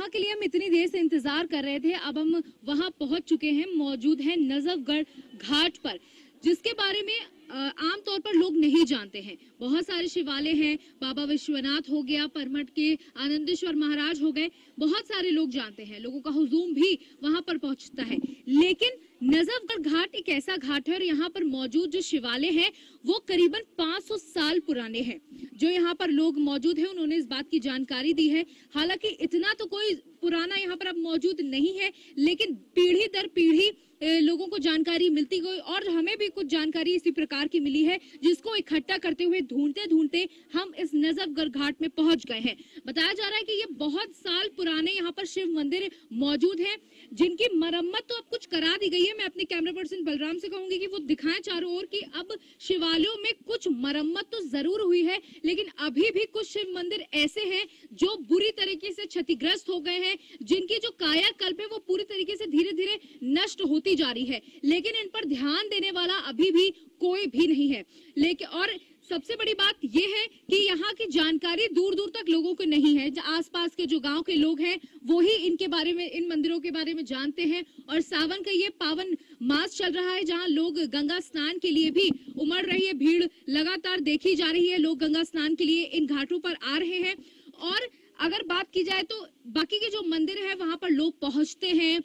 के लिए हम इतनी देर से इंतजार कर रहे थे, अब हम वहां पहुंच चुके हैं, मौजूद हैं नजफगढ़ घाट पर, जिसके बारे में आमतौर पर लोग नहीं जानते हैं। बहुत सारे शिवालय हैं, बाबा विश्वनाथ हो गया, परमठ के आनंदेश्वर महाराज हो गए, बहुत सारे लोग जानते हैं, लोगों का हुजूम भी वहां पर पहुंचता है। लेकिन नजफगढ़ घाट एक ऐसा घाट है और यहाँ पर मौजूद जो शिवालय है वो करीबन 500 साल पुराने हैं। जो यहाँ पर लोग मौजूद हैं उन्होंने इस बात की जानकारी दी है। हालांकि इतना तो कोई पुराना यहाँ पर अब मौजूद नहीं है, लेकिन पीढ़ी दर पीढ़ी लोगों को जानकारी मिलती गई और हमें भी कुछ जानकारी इसी प्रकार की मिली है, जिसको इकट्ठा करते हुए ढूंढते ढूंढते हम इस नजफगढ़ घाट में पहुंच गए हैं। बताया जा रहा है कि ये बहुत साल पुराने यहाँ पर शिव मंदिर मौजूद है, जिनकी मरम्मत तो अब कुछ करा दी गई है। मैं अपने कैमरा पर्सन बलराम से कहूंगी कि वो दिखाएं चारों ओर कि अब शिवालयों में कुछ मरम्मत तो जरूर हुई है, लेकिन अभी भी कुछ शिव मंदिर ऐसे हैं जो बुरी तरीके से क्षतिग्रस्त हो गए हैं, जिनकी जो कायाकल्प है वो पूरी तरीके से धीरे धीरे नष्ट होती जा रही है, लेकिन इन पर ध्यान देने वाला अभी भी कोई भी नहीं है। लेकिन और सबसे बड़ी बात यह है कि यहाँ की जानकारी दूर दूर तक लोगों को नहीं है। आसपास के जो गांव के लोग हैं वो ही इनके बारे में, इन मंदिरों के बारे में जानते हैं। और सावन का ये पावन मास चल रहा है जहाँ लोग गंगा स्नान के लिए भी उमड़ रही है, भीड़ लगातार देखी जा रही है, लोग गंगा स्नान के लिए इन घाटों पर आ रहे हैं। और अगर बात की जाए तो बाकी के जो मंदिर है वहां पर लोग पहुंचते हैं,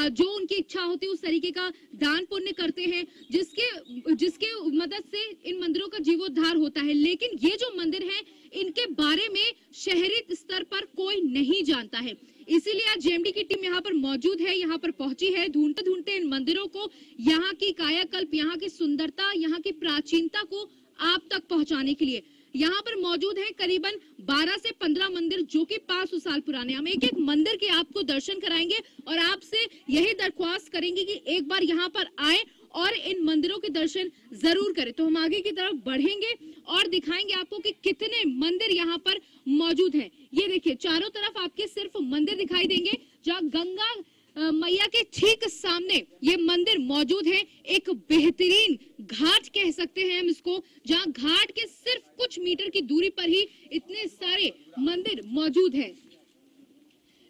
जो उनकी इच्छा होती है उस तरीके का दान पुण्य करते हैं, जिसके मदद से इन मंदिरों का जीवोद्धार होता है। लेकिन ये जो मंदिर हैं इनके बारे में शहरी स्तर पर कोई नहीं जानता है, इसीलिए आज जेएमडी की टीम यहाँ पर मौजूद है, यहाँ पर पहुंची है ढूंढते ढूंढते इन मंदिरों को, यहाँ की कायाकल्प, यहाँ की सुंदरता, यहाँ की प्राचीनता को आप तक पहुंचाने के लिए। यहाँ पर मौजूद है करीबन 12 से 15 मंदिर जो कि 500 साल पुराने। हम एक एक मंदिर के आपको दर्शन कराएंगे और आपसे यही दरख्वास्त करेंगे कि एक बार यहाँ पर आए और इन मंदिरों के दर्शन जरूर करें। तो हम आगे की तरफ बढ़ेंगे और दिखाएंगे आपको कि कितने मंदिर यहाँ पर मौजूद हैं। ये देखिए चारों तरफ आपके सिर्फ मंदिर दिखाई देंगे, जहाँ गंगा मैया के ठीक सामने ये मंदिर मौजूद है। एक बेहतरीन घाट कह सकते हैं हम इसको, जहाँ घाट के सिर्फ कुछ मीटर की दूरी पर ही इतने सारे मंदिर मौजूद हैं।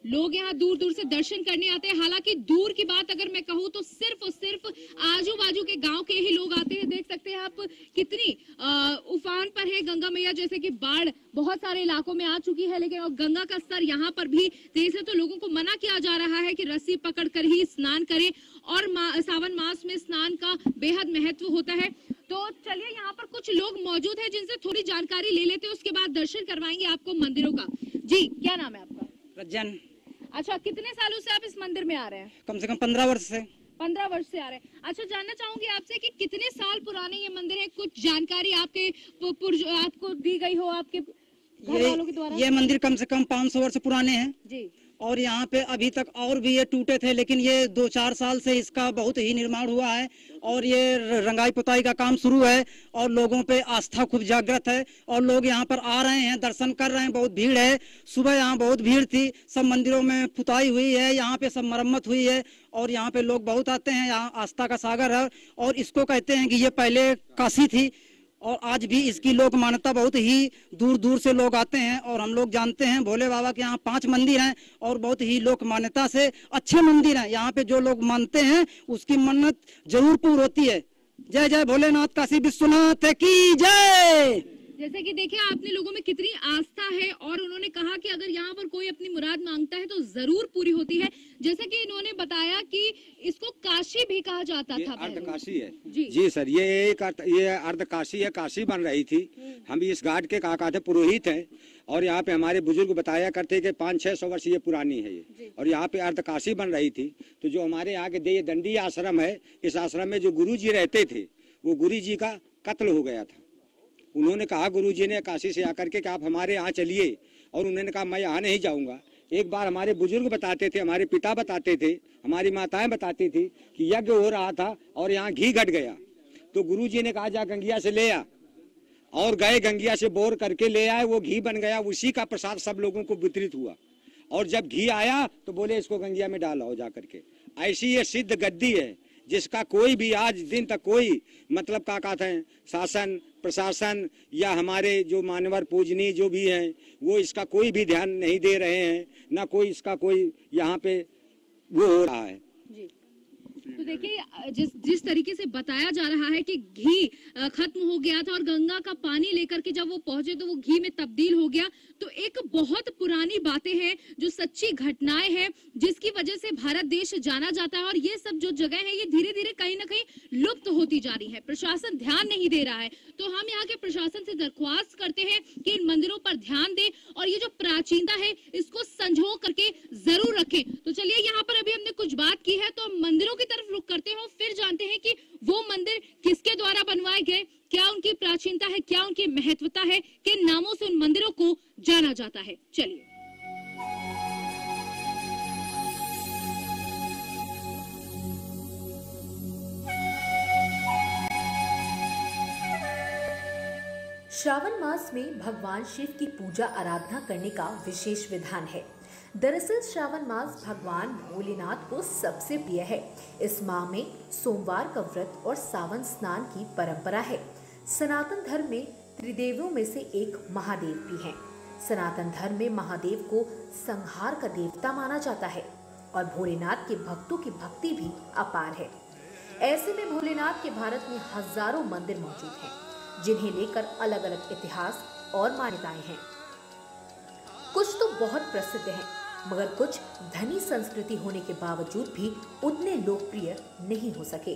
लोग यहाँ दूर दूर से दर्शन करने आते हैं। हालांकि दूर की बात अगर मैं कहूँ तो सिर्फ और सिर्फ आजू बाजू के गांव के ही लोग आते हैं। देख सकते हैं आप कितनी उफान पर है गंगा मैया, जैसे कि बाढ़ बहुत सारे इलाकों में आ चुकी है, लेकिन गंगा का स्तर यहाँ पर भी तेज है। तो लोगों को मना किया जा रहा है कि रस्सी पकड़ कर ही स्नान करें और सावन मास में स्नान का बेहद महत्व होता है। तो चलिए यहाँ पर कुछ लोग मौजूद है जिनसे थोड़ी जानकारी ले लेते हैं, उसके बाद दर्शन करवाएंगे आपको मंदिरों का। जी क्या नाम है आपका? रज्जन। अच्छा, कितने सालों से आप इस मंदिर में आ रहे हैं? कम से कम 15 वर्ष से। 15 वर्ष से आ रहे हैं। अच्छा, जानना चाहूंगी आपसे कि कितने साल पुराने ये मंदिर है? कुछ जानकारी आपके आपको दी गई हो आपके घर वालों के द्वारा? ये मंदिर कम से कम 500 वर्ष पुराने हैं जी। और यहाँ पे अभी तक और भी ये टूटे थे, लेकिन ये 2-4 साल से इसका बहुत ही निर्माण हुआ है और ये रंगाई पुताई का काम शुरू है और लोगों पे आस्था खूब जागृत है और लोग यहाँ पर आ रहे हैं, दर्शन कर रहे हैं। बहुत भीड़ है, सुबह यहाँ बहुत भीड़ थी, सब मंदिरों में पुताई हुई है, यहाँ पे सब मरम्मत हुई है और यहाँ पे लोग बहुत आते हैं। यहाँ आस्था का सागर है और इसको कहते हैं कि ये पहले काशी थी और आज भी इसकी लोक मान्यता, बहुत ही दूर दूर से लोग आते हैं। और हम लोग जानते हैं भोले बाबा के यहाँ 5 मंदिर हैं और बहुत ही लोक मान्यता से अच्छे मंदिर हैं। यहाँ पे जो लोग मानते हैं उसकी मन्नत जरूर पूर्ण होती है। जय जय भोलेनाथ, काशी विश्वनाथ की जय। जैसे कि देखिए आपने लोगों में कितनी आस्था है और उन्होंने कहा कि अगर यहाँ पर कोई अपनी मुराद मांगता है तो जरूर पूरी होती है। जैसे कि इन्होंने बताया कि इसको काशी भी कहा जाता था। अर्ध काशी है जी सर, ये अर्ध काशी है, काशी बन रही थी। हम भी इस घाट के कहा थे पुरोहित हैं और यहाँ पे हमारे बुजुर्ग बताया करते कि 500-600 वर्ष ये पुरानी है ये, और यहाँ पे अर्ध काशी बन रही थी। तो जो हमारे यहाँ के दंडी आश्रम है, इस आश्रम में जो गुरु जी रहते थे वो गुरु जी का कत्ल हो गया था। उन्होंने कहा गुरुजी ने काशी से आकर के कि आप हमारे यहाँ चलिए, और उन्होंने कहा मैं यहाँ नहीं जाऊँगा। एक बार हमारे बुजुर्ग बताते थे, हमारे पिता बताते थे, हमारी माताएं बताती थी कि यज्ञ हो रहा था और यहाँ घी घट गया। तो गुरुजी ने कहा जा गंगिया से ले आ, और गए गंगिया से बोर करके ले आए, वो घी बन गया। उसी का प्रसाद सब लोगों को वितरित हुआ और जब घी आया तो बोले इसको गंगिया में डालो जा करके। ऐसी ये सिद्ध गद्दी है, जिसका कोई भी आज दिन तक कोई मतलब क्या कहते हैं शासन प्रशासन या हमारे जो मानवर पूजनीय जो भी हैं वो इसका कोई भी ध्यान नहीं दे रहे हैं, ना कोई इसका कोई यहाँ पे वो हो रहा है। जी। तो देखिए जिस तरीके से बताया जा रहा है कि घी खत्म हो गया था और गंगा का पानी लेकर के जब वो पहुंचे तो वो घी में तब्दील हो गया, तो एक बहुत पुरानी बातें हैं जो सच्ची घटनाएं हैं जिसकी वजह से भारत देश जाना जाता है। और ये सब जो जगह है ये धीरे धीरे कहीं ना कहीं लुप्त होती जा रही है, प्रशासन ध्यान नहीं दे रहा है। तो हम यहाँ के प्रशासन से दरख्वास्त करते हैं कि इन मंदिरों पर ध्यान दें और ये जो प्राचीनता है इसको संजो करके जरूर रखें। तो चलिए यहाँ पर अभी हमने कुछ बात की है तो मंदिरों की तरफ रुख करते हैं, फिर जानते हैं कि वो मंदिर किसके द्वारा बनवाए गए, क्या उनकी प्राचीनता है, क्या उनकी महत्वता है, किन नामों से उन मंदिरों को जाना जाता है। चलिए। श्रावण मास में भगवान शिव की पूजा आराधना करने का विशेष विधान है। दरअसल श्रावण मास भगवान भोलेनाथ को सबसे प्रिय है। इस माह में सोमवार का व्रत और सावन स्नान की परंपरा है। सनातन धर्म में त्रिदेवियों में से एक महादेव भी हैं। सनातन धर्म में महादेव को संहार का देवता माना जाता है और भोलेनाथ के भक्तों की भक्ति भी अपार है। ऐसे में भोलेनाथ के भारत में हजारों मंदिर मौजूद हैं, जिन्हें लेकर अलग अलग इतिहास और मान्यताएं हैं। कुछ तो बहुत प्रसिद्ध हैं, मगर कुछ धनी संस्कृति होने के बावजूद भी उतने लोकप्रिय नहीं हो सके।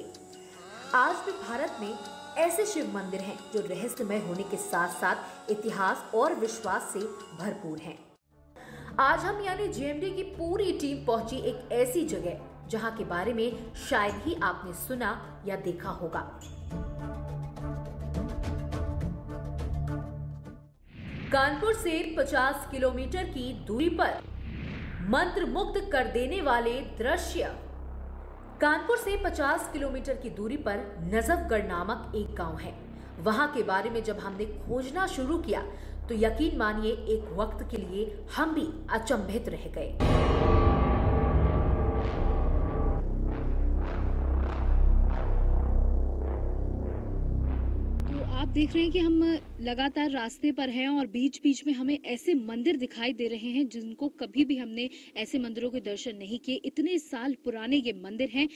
आज भी भारत में ऐसे शिव मंदिर हैं जो रहस्यमय होने के साथ साथ इतिहास और विश्वास से भरपूर हैं। आज हम यानी जेएमडी की पूरी टीम पहुंची एक ऐसी जगह जहां के बारे में शायद ही आपने सुना या देखा होगा। कानपुर से 50 किलोमीटर की दूरी पर मंत्र मुग्ध कर देने वाले दृश्य। कानपुर से 50 किलोमीटर की दूरी पर नजफगढ़ नामक एक गांव है। वहां के बारे में जब हमने खोजना शुरू किया तो यकीन मानिए एक वक्त के लिए हम भी अचंभित रह गए। आप देख रहे हैं कि हम लगातार रास्ते पर हैं और बीच बीच में हमें ऐसे मंदिर दिखाई दे रहे हैं जिनको कभी भी हमने ऐसे मंदिरों के दर्शन नहीं किए। इतने साल पुराने ये मंदिर हैं,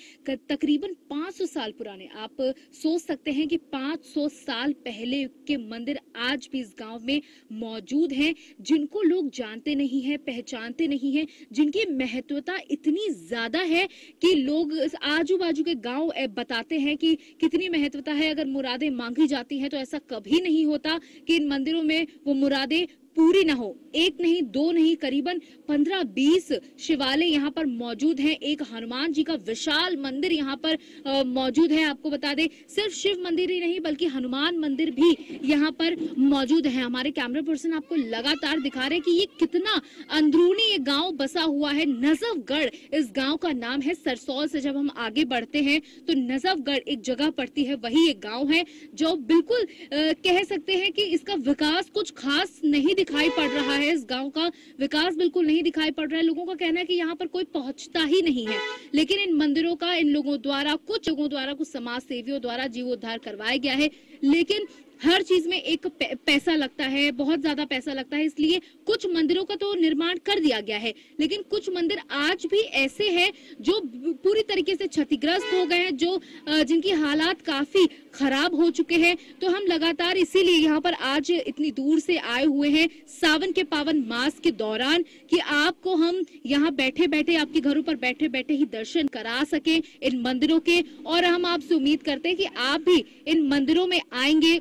तकरीबन 500 साल पुराने। आप सोच सकते हैं कि 500 साल पहले के मंदिर आज भी इस गांव में मौजूद हैं, जिनको लोग जानते नहीं हैं, पहचानते नहीं हैं, जिनकी महत्वता इतनी ज्यादा है कि लोग आजू बाजू के गाँव बताते हैं कि कितनी महत्वता है। अगर मुरादें मांगी जाती है तो ऐसा कभी नहीं होता कि इन मंदिरों में वो मुरादें पूरी ना हो। एक नहीं, दो नहीं, करीबन 15-20 शिवालय यहाँ पर मौजूद हैं। एक हनुमान जी का विशाल मंदिर यहाँ पर मौजूद है। आपको बता दें सिर्फ शिव मंदिर ही नहीं बल्कि हनुमान मंदिर भी यहाँ पर मौजूद है। हमारे कैमरा पर्सन आपको लगातार दिखा रहे हैं कि ये कितना अंदरूनी ये गांव बसा हुआ है। नजफगढ़ इस गांव का नाम है। सरसौल से जब हम आगे बढ़ते हैं तो नजफगढ़ एक जगह पड़ती है, वही एक गाँव है जो बिल्कुल कह सकते हैं कि इसका विकास कुछ खास नहीं दिखाई पड़ रहा है। इस गांव का विकास बिल्कुल नहीं दिखाई पड़ रहा है। लोगों का कहना है कि यहाँ पर कोई पहुंचता ही नहीं है, लेकिन इन मंदिरों का इन लोगों द्वारा, कुछ लोगों द्वारा, कुछ समाज सेवियों द्वारा जीर्णोद्धार करवाया गया है। लेकिन हर चीज में एक पैसा लगता है, बहुत ज्यादा पैसा लगता है, इसलिए कुछ मंदिरों का तो निर्माण कर दिया गया है, लेकिन कुछ मंदिर आज भी ऐसे हैं जो पूरी तरीके से क्षतिग्रस्त हो गए हैं, जो जिनकी हालात काफी खराब हो चुके हैं। तो हम लगातार इसीलिए यहाँ पर आज इतनी दूर से आए हुए हैं सावन के पावन मास के दौरान कि आपको हम यहाँ बैठे बैठे, आपके घरों पर बैठे बैठे ही दर्शन करा सके इन मंदिरों के। और हम आपसे उम्मीद करते हैं कि आप भी इन मंदिरों में आएंगे,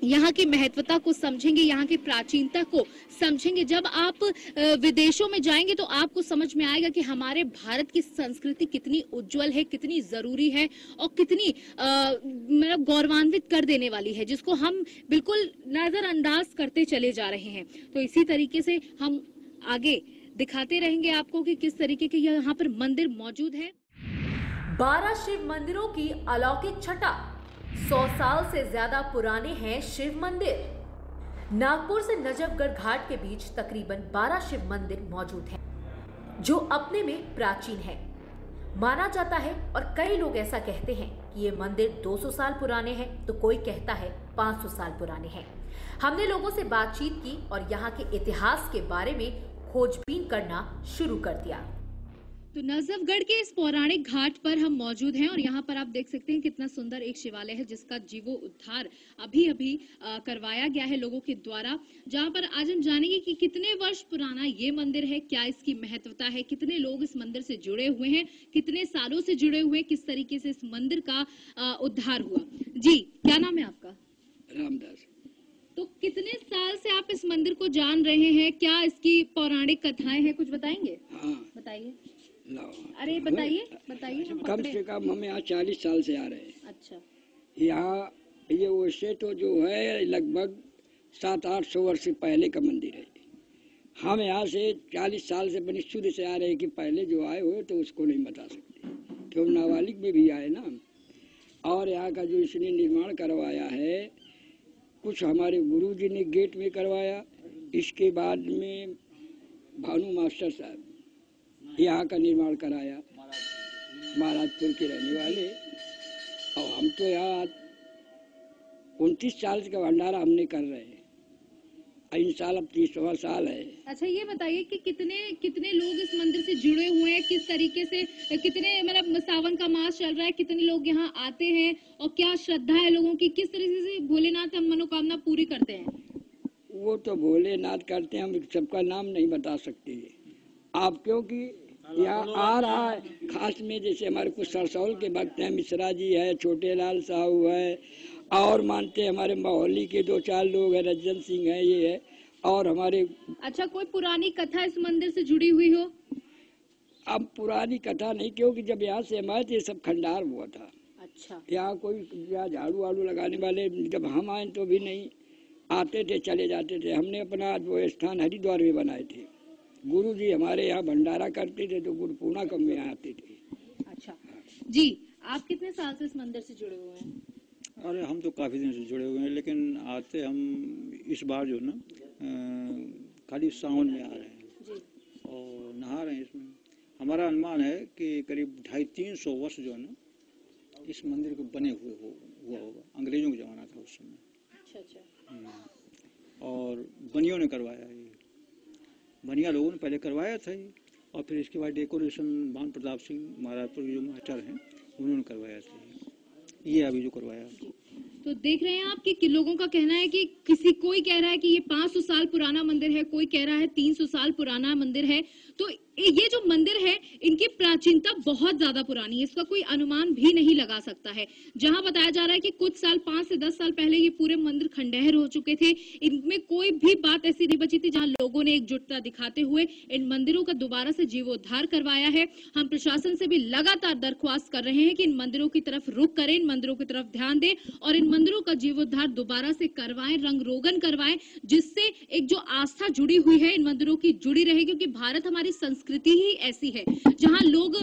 यहाँ की महत्वता को समझेंगे, यहाँ की प्राचीनता को समझेंगे। जब आप विदेशों में जाएंगे तो आपको समझ में आएगा कि हमारे भारत की संस्कृति कितनी उज्जवल है, कितनी जरूरी है और कितनी मतलब गौरवान्वित कर देने वाली है, जिसको हम बिल्कुल नजरअंदाज करते चले जा रहे हैं। तो इसी तरीके से हम आगे दिखाते रहेंगे आपको कि किस तरीके के यहाँ पर मंदिर मौजूद है। 12 शिव मंदिरों की अलौकिक छटा। 100 साल से ज्यादा पुराने हैं शिव मंदिर। नागपुर से नजफगढ़ घाट के बीच तकरीबन 12 शिव मंदिर मौजूद हैं, जो अपने में प्राचीन हैं। माना जाता है और कई लोग ऐसा कहते हैं कि ये मंदिर 200 साल पुराने हैं, तो कोई कहता है 500 साल पुराने हैं। हमने लोगों से बातचीत की और यहाँ के इतिहास के बारे में खोजबीन करना शुरू कर दिया। तो नजफगढ़ के इस पौराणिक घाट पर हम मौजूद हैं और यहाँ पर आप देख सकते हैं कितना सुंदर एक शिवालय है जिसका जीवोद्धार अभी अभी करवाया गया है लोगों के द्वारा, जहाँ पर आज हम जानेंगे कि कितने वर्ष पुराना ये मंदिर है, क्या इसकी महत्वता है, कितने लोग इस मंदिर से जुड़े हुए हैं, कितने सालों से जुड़े हुए, किस तरीके से इस मंदिर का उद्धार हुआ। जी, क्या नाम है आपका? रामदास। तो कितने साल से आप इस मंदिर को जान रहे हैं, क्या इसकी पौराणिक कथाएं हैं, कुछ बताएंगे? हाँ, बताइए। लाओ। अरे बताइए बताइए। कम से कम हम यहाँ 40 साल से आ रहे हैं। अच्छा। यहाँ ये वैसे तो जो है लगभग 700-800 वर्ष पहले का मंदिर है। हम यहाँ से 40 साल से बनी शुरू से आ रहे हैं कि पहले जो आए हो तो उसको नहीं बता सकते, क्यों नाबालिग में भी आए ना। और यहाँ का जो इसने निर्माण करवाया है, कुछ हमारे गुरुजी ने गेट में करवाया, इसके बाद में भानु मास्टर साहब यहाँ का निर्माण कराया, महाराजपुर के रहने वाले। और हम तो यहाँ 29 साल का भंडारा हमने कर रहे हैं, इन साल अब 30वां साल है। अच्छा, ये बताइए कि कितने लोग इस मंदिर से जुड़े हुए हैं, किस तरीके से, कितने मतलब सावन का मास चल रहा है, कितने लोग यहाँ आते हैं और क्या श्रद्धा है लोगों की, किस तरीके से भोलेनाथ हम मनोकामना पूरी करते हैं? वो तो भोलेनाथ करते हैं, हम सबका नाम नहीं बता सकते आप, क्योंकि यहाँ आ रहा है खास में। जैसे हमारे कुछ सरसौल के भक्त हैं, मिश्रा जी है, छोटे लाल साहू है, और मानते हमारे माहौली के 2-4 लोग हैं, रज्जन सिंह है, ये है, और हमारे। अच्छा, कोई पुरानी कथा इस मंदिर से जुड़ी हुई हो? अब पुरानी कथा नहीं, क्योंकि जब यहाँ से हम आए थे सब खंडार हुआ था। अच्छा। यहाँ कोई झाड़ू वाड़ू लगाने वाले जब हम आए तो भी नहीं, आते थे चले जाते थे। हमने अपना वो स्थान हरिद्वार में बनाए थे। गुरु जी हमारे यहाँ भंडारा करते थे तो गुरु पूर्णा कम में आते थे। अच्छा जी, आप कितने साल से इस मंदिर से जुड़े हुए हैं? अरे हम तो काफ़ी दिन से जुड़े हुए हैं, लेकिन आते हम इस बार जो ना खाली सावन में आ रहे हैं जी। और नहा रहे हैं इसमें। हमारा अनुमान है कि करीब 250-300 वर्ष जो है ना इस मंदिर को बने हुए हुआ होगा। अंग्रेजों का ज़माना था उस समय। अच्छा। और बनियों ने करवाया है, बनिया लोगों ने पहले करवाया था ये, और फिर इसके बाद डेकोरेशन भान प्रताप सिंह महाराजपुर के जो मास्टर हैं उन्होंने करवाया था ये अभी जो करवाया। तो देख रहे हैं आप कि लोगों का कहना है कि कोई कह रहा है कि ये 500 साल पुराना मंदिर है, कोई कह रहा है 300 साल पुराना मंदिर है। तो ये जो मंदिर है इनकी प्राचीनता बहुत ज्यादा पुरानी है, इसका कोई अनुमान भी नहीं लगा सकता है। जहां बताया जा रहा है कि कुछ साल 5 से 10 साल पहले ये पूरे मंदिर खंडहर हो चुके थे, इनमें कोई भी बात ऐसी नहीं बची थी जहां लोगों ने एकजुटता दिखाते हुए इन मंदिरों का दोबारा से जीवोद्धार करवाया है। हम प्रशासन से भी लगातार दरख्वास्त कर रहे हैं कि इन मंदिरों की तरफ रुख करें, इन मंदिरों की तरफ ध्यान दें और इन मंदिरों का जीवोद्धार दोबारा से करवाएं, रंग रोगन करवाएं, जिससे एक जो आस्था जुड़ी हुई है इन मंदिरों की जुड़ी रहे। क्योंकि भारत हमारी संस्कृति ही ऐसी है जहां लोग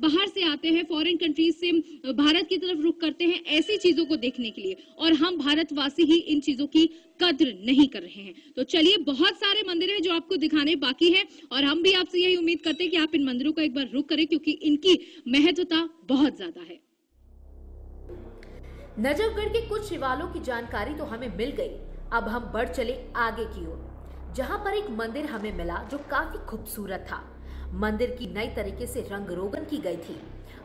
बाहर से आते हैं, फॉरेन कंट्रीज से भारत की तरफ रुख करते हैं ऐसी चीजों को देखने के लिए, और हम भारतवासी ही इन चीजों की कद्र नहीं कर रहे हैं। तो चलिए, बहुत सारे मंदिर हैं जो आपको दिखाने बाकी है और हम भी आपसे यही उम्मीद करते हैं कि आप इन मंदिरों का एक बार रुख करें, क्योंकि इनकी महत्वता बहुत ज्यादा है। नजफगढ़ के कुछ शिवालयों की जानकारी तो हमें मिल गई। अब हम बढ़ चले आगे की ओर, जहां पर एक मंदिर हमें मिला जो काफी खूबसूरत था। मंदिर की नई तरीके से रंग रोगन की गई थी,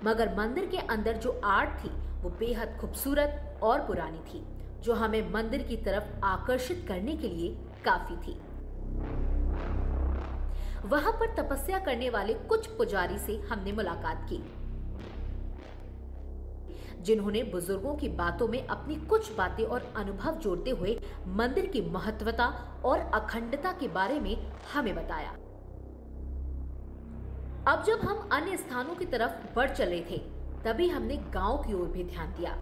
मगर मंदिर के अंदर जो आर्ट थी वो बेहद खूबसूरत और पुरानी थी, जो हमें मंदिर की तरफ आकर्षित करने के लिए काफी थी। वहां पर तपस्या करने वाले कुछ पुजारी से हमने मुलाकात की, जिन्होंने बुजुर्गों की बातों में अपनी कुछ बातें और अनुभव जोड़ते हुए मंदिर की महत्वता और अखंडता के बारे में हमें बताया। अब जब हम अन्य स्थानों की तरफ बढ़ चले थे, तभी हमने गांव की ओर भी ध्यान दिया।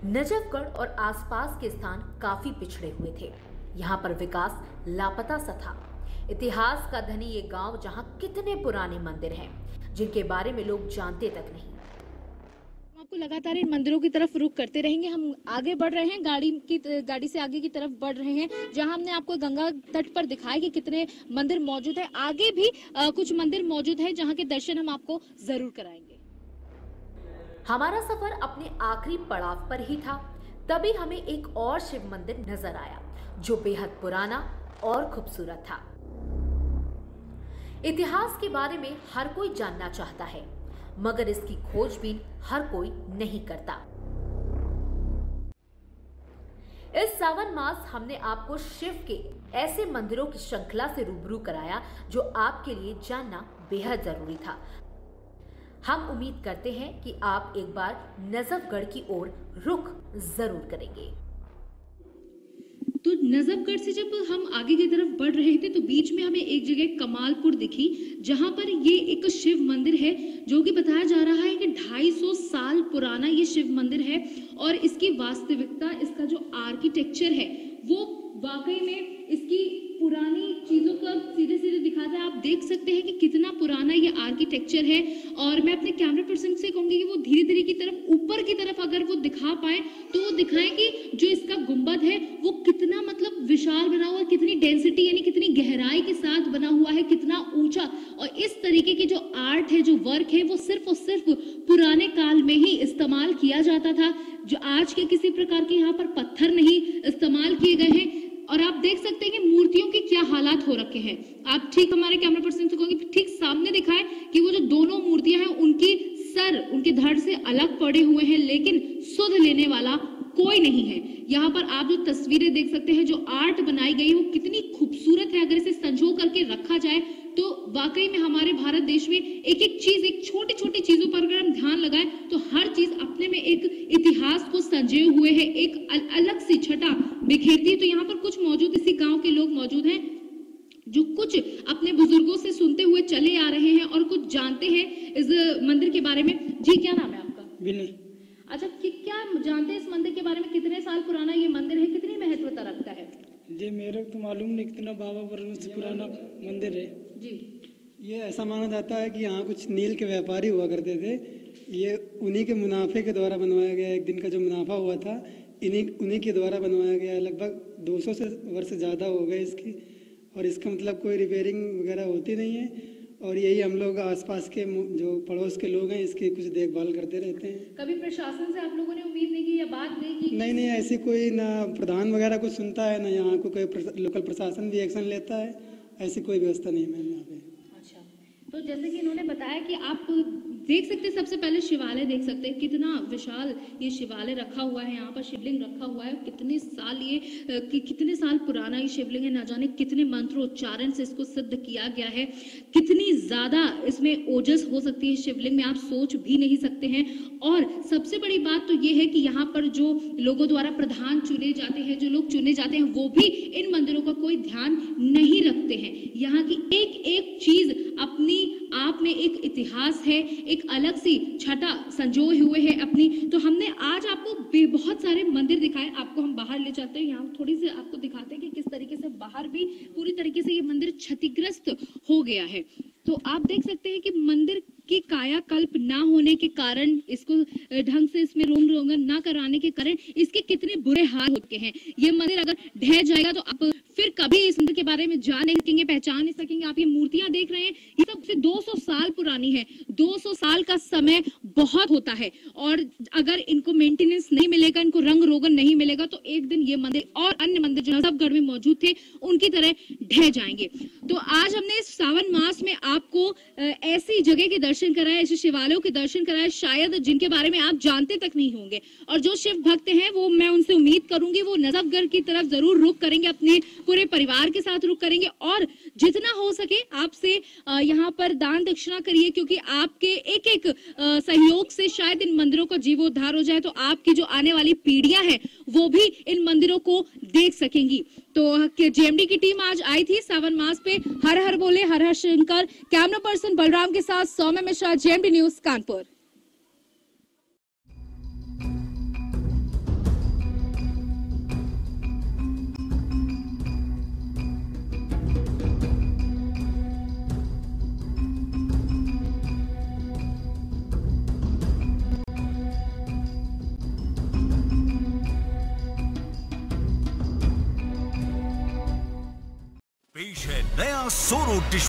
नजफगढ़ और आसपास के स्थान काफी पिछड़े हुए थे, यहाँ पर विकास लापता सा था। इतिहास का धनी ये गांव, जहाँ कितने पुराने मंदिर हैं जिनके बारे में लोग जानते तक नहीं। आपको लगातार इन मंदिरों की तरफ रुख करते रहेंगे। हम आगे बढ़ रहे हैं, गाड़ी से आगे की तरफ बढ़ रहे हैं, जहां हमने आपको गंगा तट पर दिखाया कि कितने मंदिर मौजूद है। आगे भी कुछ मंदिर मौजूद है जहां के दर्शन हम आपको जरूर कराएंगे। हमारा सफर अपने आखिरी पड़ाव पर ही था, तभी हमें एक और शिव मंदिर नजर आया जो बेहद पुराना और खूबसूरत था। इतिहास के बारे में हर कोई जानना चाहता है, मगर इसकी खोजबीन हर कोई नहीं करता। इस सावन मास हमने आपको शिव के ऐसे मंदिरों की श्रृंखला से रूबरू कराया जो आपके लिए जानना बेहद जरूरी था। हम उम्मीद करते हैं कि आप एक बार नजफगढ़ की ओर रुख जरूर करेंगे। तो नजफगढ़ से जब हम आगे की तरफ बढ़ रहे थे तो बीच में हमें एक जगह कमालपुर दिखी, जहां पर ये एक शिव मंदिर है जो कि बताया जा रहा है कि 250 साल पुराना ये शिव मंदिर है। और इसकी वास्तविकता, इसका जो आर्किटेक्चर है वो वाकई में इसकी पुरानी चीजों का सीधे सीधे दिखाता है। आप देख सकते हैं कि कितना पुराना ये आर्किटेक्चर है। और मैं अपने कैमरा पर्सन से कहूंगी कि वो धीरे धीरे की तरफ ऊपर की तरफ अगर वो दिखा पाए तो वो दिखाएं कि जो इसका गुंबद है वो कितना मतलब विशाल बना हुआ है, कितनी डेंसिटी यानी कितनी गहराई के साथ बना हुआ है, कितना ऊंचा। और इस तरीके की जो आर्ट है, जो वर्क है, वो सिर्फ और सिर्फ पुराने काल में ही इस्तेमाल किया जाता था। जो आज के किसी प्रकार के यहाँ पर पत्थर नहीं इस्तेमाल किए गए हैं। और आप देख सकते हैं कि मूर्तियों के क्या हालात हो रखे हैं। आप ठीक हमारे कैमरा पर्सन से कहोगे ठीक सामने दिखाएं कि वो जो दोनों मूर्तियां हैं उनकी सर उनके धड़ से अलग पड़े हुए हैं, लेकिन सुध लेने वाला कोई नहीं है। यहाँ पर आप जो तस्वीरें देख सकते हैं, जो आर्ट बनाई गई है वो कितनी खूबसूरत है। अगर इसे संजो करके रखा जाए तो वाकई में हमारे भारत देश में एक एक चीज, एक छोटी छोटी चीजों पर अगर हम ध्यान लगाएं तो हर चीज अपने में एक इतिहास को संजोए हुए है, एक अलग सी छटा बिखेरती है। तो यहाँ पर कुछ मौजूद इसी गांव के लोग मौजूद हैं जो कुछ अपने बुजुर्गों से सुनते हुए चले आ रहे हैं और कुछ जानते हैं इस मंदिर के बारे में। जी, क्या नाम है आपका? विनय। अच्छा, क्या जानते हैं इस मंदिर के बारे में? कितने साल पुराना ये मंदिर है, कितनी महत्वता रखता है? जी, मेरे को तो मालूम नहीं कितना बाबा वर्ष से पुराना मंदिर है जी। ये ऐसा माना जाता है कि यहाँ कुछ नील के व्यापारी हुआ करते थे। ये उन्हीं के मुनाफे के द्वारा बनवाया गया। एक दिन का जो मुनाफा हुआ था उन्हीं के द्वारा बनवाया गया। लगभग 200 से वर्ष ज़्यादा हो गए इसकी। और इसका मतलब कोई रिपेयरिंग वगैरह होती नहीं है। और यही हम लोग आसपास के जो पड़ोस के लोग हैं इसकी कुछ देखभाल करते रहते हैं। कभी प्रशासन से आप लोगों ने उम्मीद नहीं की या बात नहीं की? नहीं, ऐसी कोई ना प्रधान वगैरह कुछ सुनता है, ना यहाँ को कोई लोकल प्रशासन भी एक्शन लेता है। ऐसी कोई व्यवस्था नहीं है यहाँ पे। अच्छा, तो जैसे कि इन्होंने बताया कि आप देख सकते हैं, सबसे पहले शिवालय देख सकते हैं, कितना विशाल ये शिवालय रखा हुआ है। यहाँ पर शिवलिंग रखा हुआ है। कितने साल पुराना ये शिवलिंग है। ना जाने कितने मंत्रोच्चारण से इसको सिद्ध किया गया है। कितनी ज्यादा इसमें ओजस हो सकती है शिवलिंग में, आप सोच भी नहीं सकते हैं। और सबसे बड़ी बात तो ये है कि यहाँ पर जो लोगों द्वारा प्रधान चुने जाते हैं, जो लोग चुने जाते हैं, वो भी इन मंदिरों का कोई ध्यान नहीं रखते हैं। यहाँ की एक एक चीज अपनी आप में एक इतिहास है, एक अलग सी छटा संजोए हुए है अपनी। तो हमने आज आपको बहुत सारे मंदिर दिखाए। आपको हम बाहर ले जाते हैं, यहाँ थोड़ी सी आपको दिखाते हैं कि किस तरीके से बाहर भी पूरी तरीके से ये मंदिर क्षतिग्रस्त हो गया है। तो आप देख सकते हैं कि मंदिर की कायाकल्प ना होने के कारण, इसको ढंग से इसमें रोंग रोगन ना कराने के कारण इसके कितने बुरे हाल होते हैं। ये मंदिर अगर ढह जाएगा तो आप फिर कभी इस मंदिर के बारे में जान नहीं सकेंगे, पहचान नहीं सकेंगे। आप ये मूर्तियां देख रहे हैं, ये सब से 200 साल पुरानी है। 200 साल का समय बहुत होता है। और अगर इनको मेंटेनेंस नहीं मिलेगा, इनको रंग रोगन नहीं मिलेगा तो एक दिन ये मंदिर और अन्य मंदिर जो नजफगढ़ में मौजूद थे उनकी तरह ढह जाएंगे। तो आज हमने इस सावन मास में आपको ऐसी जगह के दर्शन कराए, ऐसे शिवालयों के दर्शन कराए शायद जिनके बारे में आप जानते तक नहीं होंगे। और जो शिव भक्त हैं वो, मैं उनसे उम्मीद करूंगी वो नजफगढ़ की तरफ जरूर रुख करेंगे, अपने पूरे परिवार के साथ रुख करेंगे। और जितना हो सके आपसे यहाँ पर दान दक्षिणा करिए, क्योंकि आपके एक एक सहयोग से शायद इन मंदिरों का जीवोद्धार हो जाए, तो आपकी जो आने वाली पीढ़ियां हैं वो भी इन मंदिरों को देख सकेंगी। तो जेएमडी की टीम आज आई थी सावन मास पे। हर हर बोले, हर हर शंकर। कैमरा पर्सन बलराम के साथ सौम्य मिश्रा, जेएमडी न्यूज कानपुर। है नया सोरो डिश